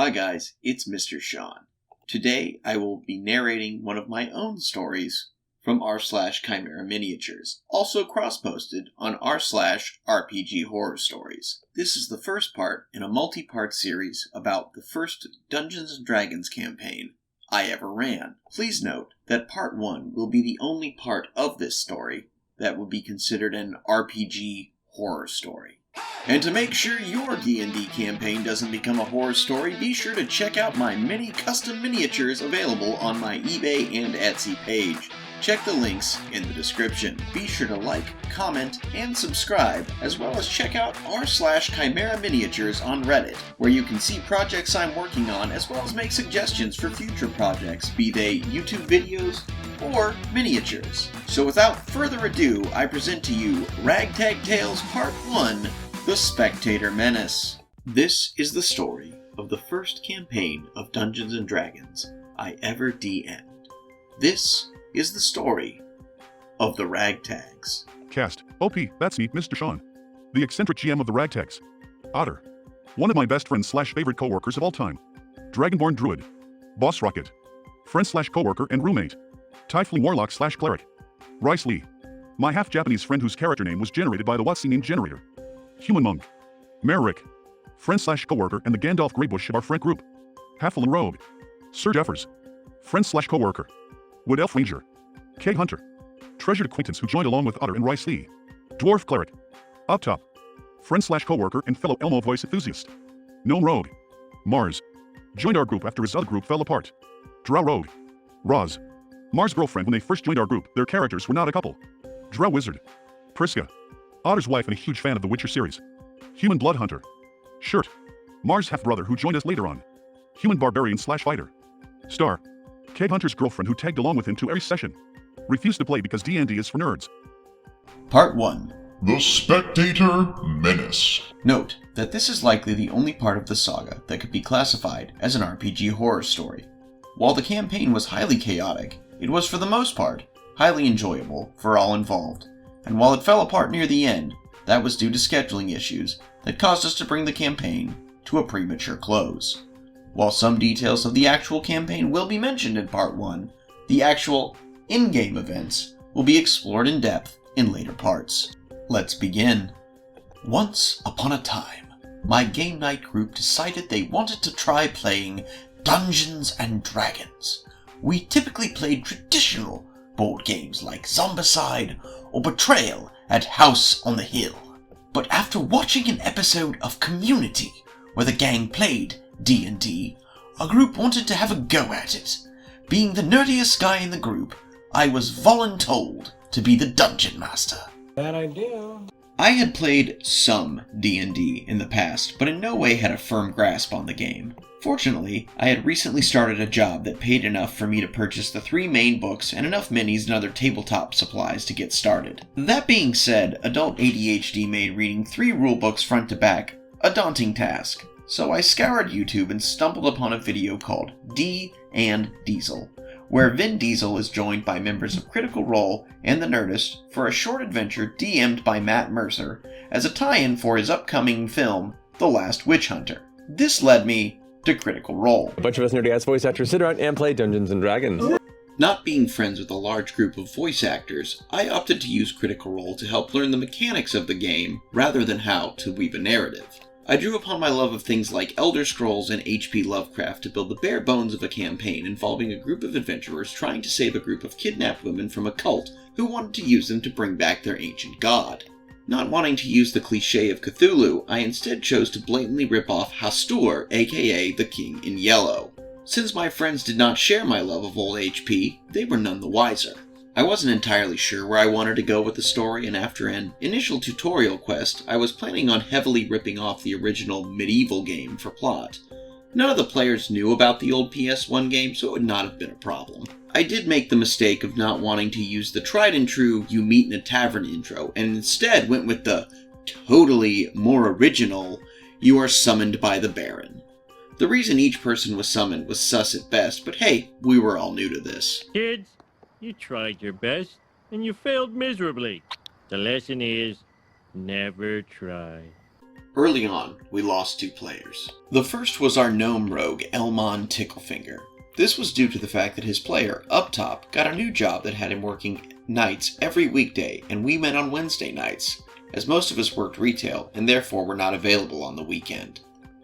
Hi guys, it's Mr. Sean. Today I will be narrating one of my own stories from r/Chimera Miniatures, also cross-posted on r/RPG Horror Stories. This is the first part in a multi-part series about the first Dungeons & Dragons campaign I ever ran. Please note that part 1 will be the only part of this story that would be considered an RPG horror story. And to make sure your D&D campaign doesn't become a horror story, be sure to check out my many custom miniatures available on my eBay and Etsy page. Check the links in the description. Be sure to like, comment, and subscribe, as well as check out r/Chimera Miniatures on Reddit, where you can see projects I'm working on, as well as make suggestions for future projects, be they YouTube videos or miniatures. So without further ado, I present to you Ragtag Tales Part 1, The Spectator Menace. This is the story of the first campaign of Dungeons & Dragons I ever DM'd. This is the story of the Ragtags. Cast. OP, that's me, Mr. Sean. The eccentric GM of the Ragtags. Otter. One of my best friends / favorite co-workers of all time. Dragonborn Druid. Boss Rocket. Friend / co-worker and roommate. Tiefling Warlock / cleric. Rice Lee. My half-Japanese friend whose character name was generated by the WotC name generator. Human Monk. Merrick. Friend / co-worker and the Gandalf Greybush of our friend group. Halfling Rogue. Sir Jeffers. Friend / co-worker. Wood Elf Ranger. Keg Hunter. Treasured acquaintance who joined along with Otter and Rice Lee. Dwarf Cleric. Up Top. Friend / co-worker and fellow Elmo voice enthusiast. Gnome Rogue. Mars. Joined our group after his other group fell apart. Drow Rogue. Roz. Mars' girlfriend when they first joined our group, their characters were not a couple. Drow Wizard. Priska. Otter's wife and a huge fan of the Witcher series. Human Blood Hunter. Shirt. Mars' half-brother who joined us later on. Human Barbarian / fighter. Star. Keg Hunter's girlfriend who tagged along with him to every session. Refused to play because D&D is for nerds. Part 1. The Spectator Menace. Note that this is likely the only part of the saga that could be classified as an RPG horror story. While the campaign was highly chaotic, it was for the most part highly enjoyable for all involved, and while it fell apart near the end, that was due to scheduling issues that caused us to bring the campaign to a premature close. While some details of the actual campaign will be mentioned in Part 1, the actual in-game events will be explored in depth in later parts. Let's begin. Once upon a time, my game night group decided they wanted to try playing Dungeons & Dragons. We typically played traditional board games like Zombicide or Betrayal at House on the Hill. But after watching an episode of Community where the gang played D&D, our group wanted to have a go at it. Being the nerdiest guy in the group, I was voluntold to be the Dungeon Master. Bad idea. I had played some D&D in the past, but in no way had a firm grasp on the game. Fortunately, I had recently started a job that paid enough for me to purchase the 3 main books and enough minis and other tabletop supplies to get started. That being said, adult ADHD made reading 3 rulebooks front to back a daunting task. So I scoured YouTube and stumbled upon a video called D&Diesel, where Vin Diesel is joined by members of Critical Role and The Nerdist for a short adventure DM'd by Matt Mercer as a tie-in for his upcoming film, The Last Witch Hunter. This led me to Critical Role. A bunch of us nerdy-ass voice actors sit around and play Dungeons & Dragons. Not being friends with a large group of voice actors, I opted to use Critical Role to help learn the mechanics of the game rather than how to weave a narrative. I drew upon my love of things like Elder Scrolls and H.P. Lovecraft to build the bare bones of a campaign involving a group of adventurers trying to save a group of kidnapped women from a cult who wanted to use them to bring back their ancient god. Not wanting to use the cliché of Cthulhu, I instead chose to blatantly rip off Hastur, aka the King in Yellow. Since my friends did not share my love of old HP, they were none the wiser. I wasn't entirely sure where I wanted to go with the story, and after an initial tutorial quest, I was planning on heavily ripping off the original medieval game for plot. None of the players knew about the old PS1 game, so it would not have been a problem. I did make the mistake of not wanting to use the tried and true you meet in a tavern intro, and instead went with the totally more original you are summoned by the Baron. The reason each person was summoned was sus at best, but hey, we were all new to this. Kids, you tried your best, and you failed miserably. The lesson is, never try. Early on, we lost 2 players. The first was our gnome rogue, Elmon Ticklefinger. This was due to the fact that his player, Uptop, got a new job that had him working nights every weekday, and we met on Wednesday nights, as most of us worked retail and therefore were not available on the weekend.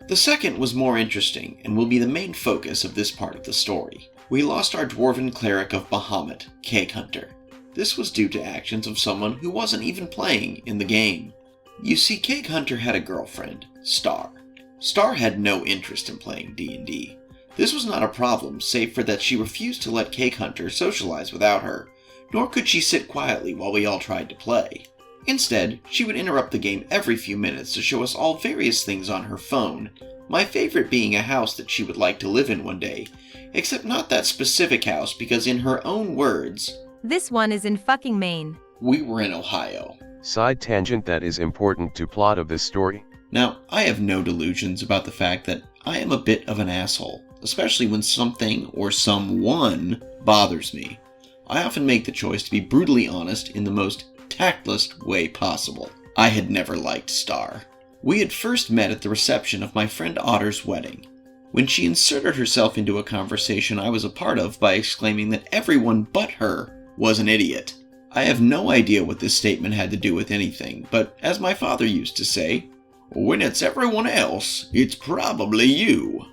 The second was more interesting and will be the main focus of this part of the story. We lost our dwarven cleric of Bahamut, Cake Hunter. This was due to actions of someone who wasn't even playing in the game. You see, Cake Hunter had a girlfriend, Star. Star had no interest in playing D&D. This was not a problem, save for that she refused to let Cake Hunter socialize without her, nor could she sit quietly while we all tried to play. Instead, she would interrupt the game every few minutes to show us all various things on her phone, my favorite being a house that she would like to live in one day, except not that specific house because in her own words, "This one is in fucking Maine." We were in Ohio. Side tangent that is important to plot of this story. Now, I have no delusions about the fact that I am a bit of an asshole, especially when something or someone bothers me. I often make the choice to be brutally honest in the most tactless way possible. I had never liked Star. We had first met at the reception of my friend Otter's wedding, when she inserted herself into a conversation I was a part of by exclaiming that everyone but her was an idiot. I have no idea what this statement had to do with anything, but as my father used to say, when it's everyone else, it's probably you.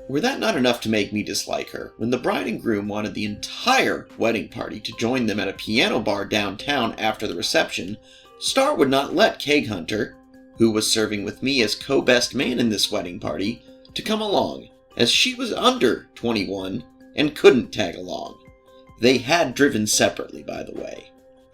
Were that not enough to make me dislike her, when the bride and groom wanted the entire wedding party to join them at a piano bar downtown after the reception, Star would not let Cake Hunter, who was serving with me as co-best man in this wedding party, to come along, as she was under 21 and couldn't tag along. They had driven separately, by the way.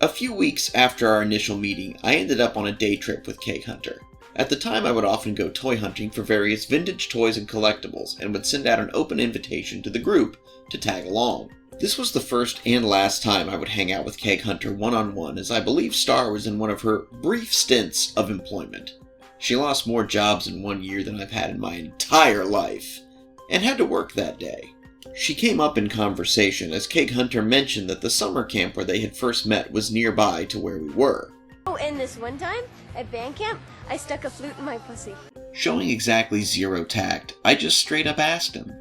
A few weeks after our initial meeting, I ended up on a day trip with Cake Hunter. At the time, I would often go toy hunting for various vintage toys and collectibles, and would send out an open invitation to the group to tag along. This was the first and last time I would hang out with Cake Hunter one-on-one, as I believe Star was in one of her brief stints of employment. She lost more jobs in 1 year than I've had in my entire life, and had to work that day. She came up in conversation as Cake Hunter mentioned that the summer camp where they had first met was nearby to where we were. Oh, and this one time, at band camp, I stuck a flute in my pussy. Showing exactly zero tact, I just straight up asked him,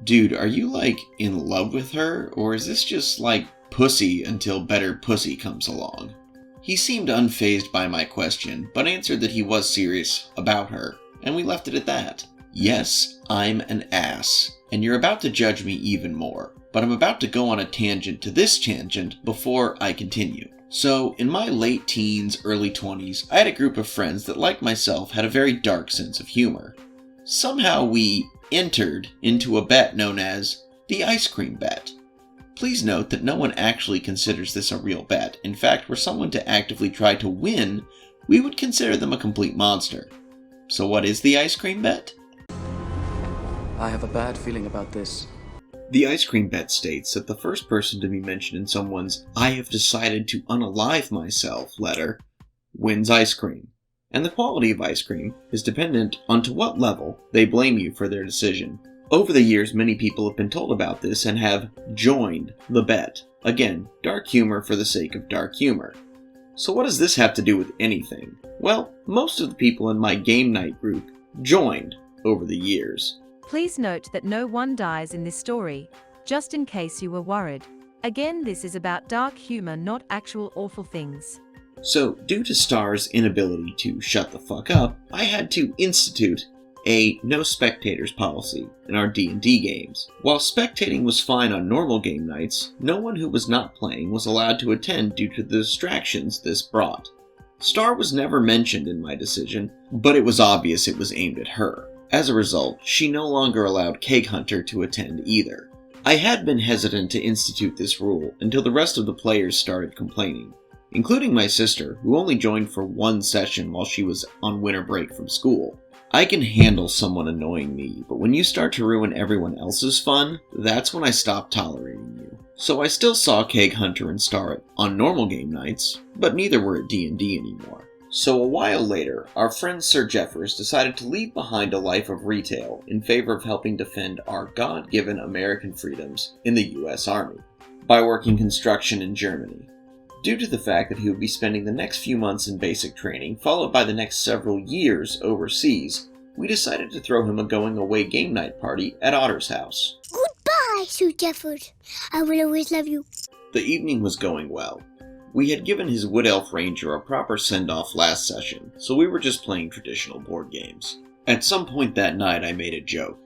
"Dude, are you like in love with her, or is this just like pussy until better pussy comes along?" He seemed unfazed by my question, but answered that he was serious about her, and we left it at that. Yes, I'm an ass, and you're about to judge me even more, but I'm about to go on a tangent to this tangent before I continue. So, in my late teens, early 20s, I had a group of friends that, like myself, had a very dark sense of humor. Somehow we entered into a bet known as the ice cream bet. Please note that no one actually considers this a real bet. In fact, were someone to actively try to win, we would consider them a complete monster. So what is the ice cream bet? I have a bad feeling about this. The ice cream bet states that the first person to be mentioned in someone's "I have decided to unalive myself" letter wins ice cream. And the quality of ice cream is dependent on to what level they blame you for their decision. Over the years, many people have been told about this and have joined the bet. Again, dark humor for the sake of dark humor. So what does this have to do with anything? Well, most of the people in my game night group joined over the years. Please note that no one dies in this story, just in case you were worried. Again, this is about dark humor, not actual awful things. So, due to Star's inability to shut the fuck up, I had to institute a no spectators policy in our D&D games. While spectating was fine on normal game nights, no one who was not playing was allowed to attend due to the distractions this brought. Star was never mentioned in my decision, but it was obvious it was aimed at her. As a result, she no longer allowed Cake Hunter to attend either. I had been hesitant to institute this rule until the rest of the players started complaining, including my sister, who only joined for one session while she was on winter break from school. I can handle someone annoying me, but when you start to ruin everyone else's fun, that's when I stop tolerating you. So I still saw Cake Hunter and Star on normal game nights, but neither were at D&D anymore. So a while later, our friend Sir Jeffers decided to leave behind a life of retail in favor of helping defend our God-given American freedoms in the US Army by working construction in Germany. Due to the fact that he would be spending the next few months in basic training, followed by the next several years overseas, we decided to throw him a going-away game night party at Otter's house. Goodbye, Sir Jefford. I will always love you. The evening was going well. We had given his Wood Elf Ranger a proper send-off last session, so we were just playing traditional board games. At some point that night I made a joke.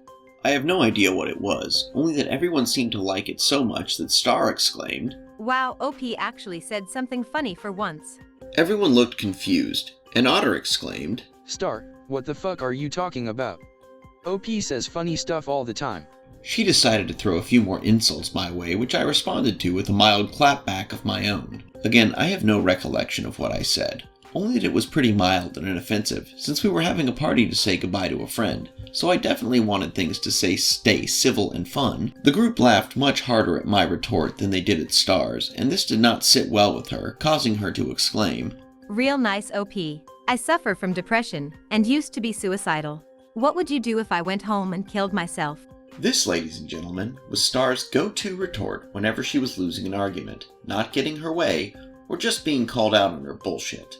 I have no idea what it was, only that everyone seemed to like it so much that Star exclaimed, Wow, OP actually said something funny for once. Everyone looked confused, and Otter exclaimed, Star, what the fuck are you talking about? OP says funny stuff all the time. She decided to throw a few more insults my way, which I responded to with a mild clapback of my own. Again, I have no recollection of what I said, only that it was pretty mild and inoffensive, since we were having a party to say goodbye to a friend, so I definitely wanted things to stay civil and fun. The group laughed much harder at my retort than they did at Star's, and this did not sit well with her, causing her to exclaim, Real nice OP. I suffer from depression, and used to be suicidal. What would you do if I went home and killed myself? This, ladies and gentlemen, was Star's go-to retort whenever she was losing an argument, not getting her way, or just being called out on her bullshit.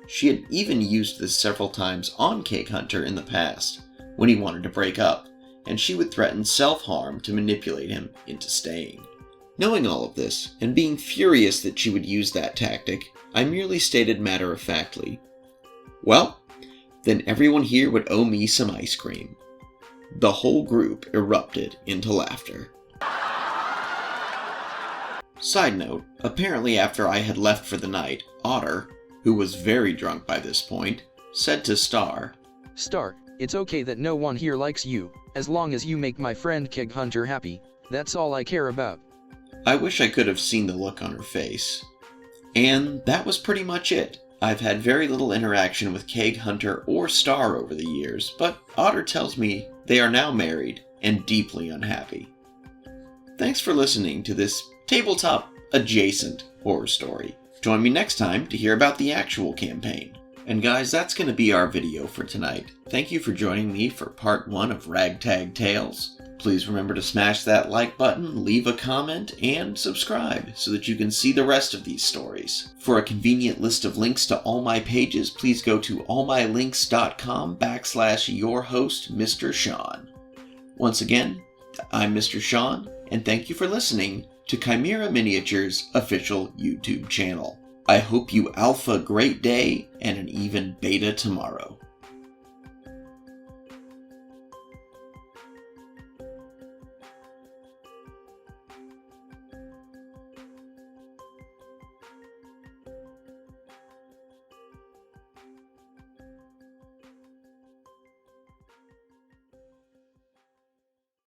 She had even used this several times on Cake Hunter in the past, when he wanted to break up, and she would threaten self-harm to manipulate him into staying. Knowing all of this, and being furious that she would use that tactic, I merely stated matter-of-factly, well, then everyone here would owe me some ice cream. The whole group erupted into laughter. Side note, apparently after I had left for the night, Otter, who was very drunk by this point, said to Star, Star, it's okay that no one here likes you, as long as you make my friend Cake Hunter happy, that's all I care about. I wish I could have seen the look on her face. And that was pretty much it. I've had very little interaction with Cake Hunter or Star over the years, but Otter tells me they are now married and deeply unhappy. Thanks for listening to this tabletop adjacent horror story. Join me next time to hear about the actual campaign. And guys, that's going to be our video for tonight. Thank you for joining me for part 1 of Ragtag Tales. Please remember to smash that like button, leave a comment, and subscribe so that you can see the rest of these stories. For a convenient list of links to all my pages, please go to allmylinks.com/yourhost, Mr. Sean. Once again, I'm Mr. Sean, and thank you for listening to Chimera Miniatures' official YouTube channel. I hope you alpha great day and an even beta tomorrow.